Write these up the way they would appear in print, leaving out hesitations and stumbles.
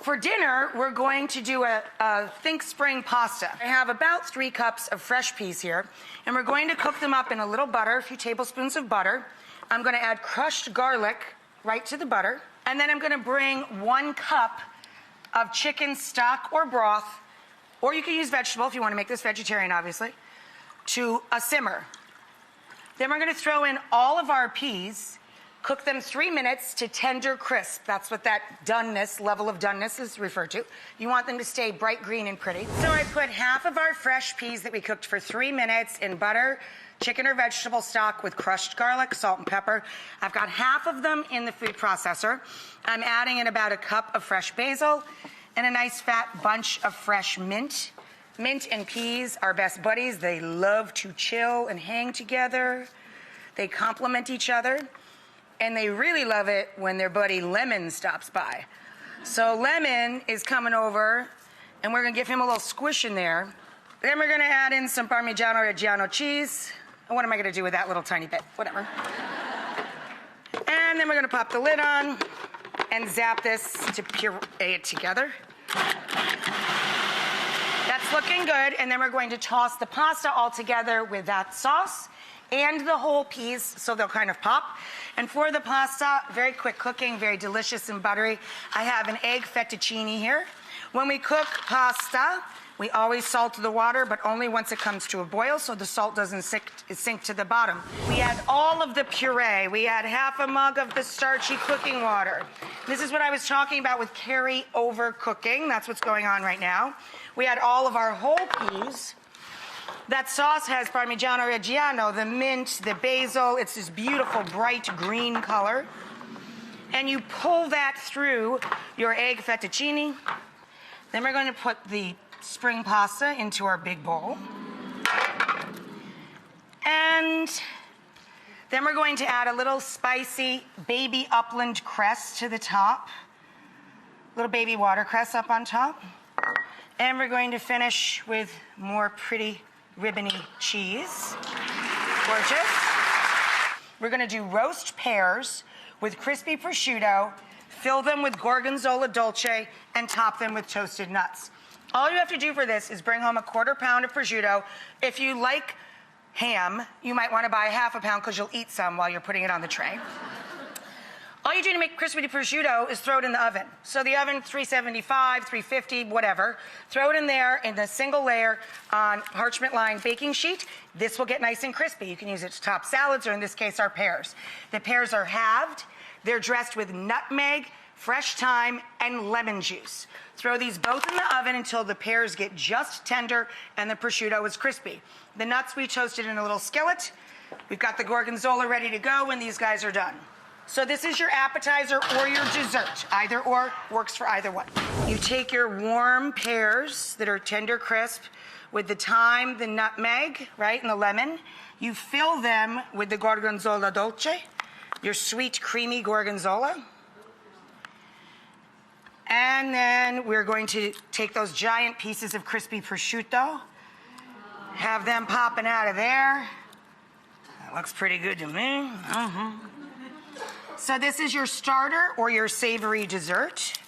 For dinner, we're going to do a think spring pasta. I have about 3 cups of fresh peas here, and we're going to cook them up in a little butter, a few tablespoons of butter. I'm going to add crushed garlic right to the butter, and then I'm going to bring 1 cup of chicken stock or broth, or you can use vegetable if you want to make this vegetarian, obviously, to a simmer. Then we're going to throw in all of our peas. Cook them 3 minutes to tender crisp. That's what that doneness, level of doneness is referred to. You want them to stay bright green and pretty. So I put half of our fresh peas that we cooked for 3 minutes in butter, chicken or vegetable stock with crushed garlic, salt and pepper. I've got half of them in the food processor. I'm adding in about a cup of fresh basil and a nice fat bunch of fresh mint. Mint and peas are best buddies. They love to chill and hang together. They complement each other. And they really love it when their buddy Lemon stops by. So Lemon is coming over, and we're gonna give him a little squish in there. Then we're gonna add in some Parmigiano Reggiano cheese. And what am I gonna do with that little tiny bit? Whatever. And then we're gonna pop the lid on and zap this to puree it together. That's looking good. And then we're going to toss the pasta all together with that sauce and the whole peas, so they'll kind of pop. And for the pasta, very quick cooking, very delicious and buttery. I have an egg fettuccine here. When we cook pasta, we always salt the water, but only once it comes to a boil, so the salt doesn't sink to the bottom. We add all of the puree. We add half a mug of the starchy cooking water. This is what I was talking about with carry-over cooking. That's what's going on right now. We add all of our whole peas. That sauce has Parmigiano Reggiano, the mint, the basil. It's this beautiful bright green color. And you pull that through your egg fettuccine. Then we're going to put the spring pasta into our big bowl. And then we're going to add a little spicy baby upland cress to the top. Little baby watercress up on top. And we're going to finish with more pretty ribbony cheese. Gorgeous. We're gonna do roast pears with crispy prosciutto, fill them with Gorgonzola dolce, and top them with toasted nuts. All you have to do for this is bring home a 1/4 pound of prosciutto. If you like ham, you might wanna buy 1/2 pound because you'll eat some while you're putting it on the tray. All you do to make crispy prosciutto is throw it in the oven. So the oven, 375, 350, whatever. Throw it in there in a single layer on parchment lined baking sheet. This will get nice and crispy. You can use it to top salads, or in this case, our pears. The pears are halved. They're dressed with nutmeg, fresh thyme, and lemon juice. Throw these both in the oven until the pears get just tender and the prosciutto is crispy. The nuts we toasted in a little skillet. We've got the Gorgonzola ready to go when these guys are done. So this is your appetizer or your dessert. Either or works for either one. You take your warm pears that are tender crisp with the thyme, the nutmeg, right, and the lemon. You fill them with the Gorgonzola dolce, your sweet, creamy Gorgonzola. And then we're going to take those giant pieces of crispy prosciutto, have them popping out of there. That looks pretty good to me. So this is your starter or your savory dessert.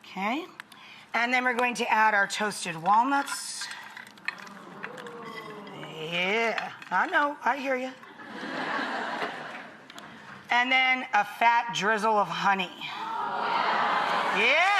Okay. And then we're going to add our toasted walnuts. Yeah, I know, I hear you. And then a fat drizzle of honey. Yeah.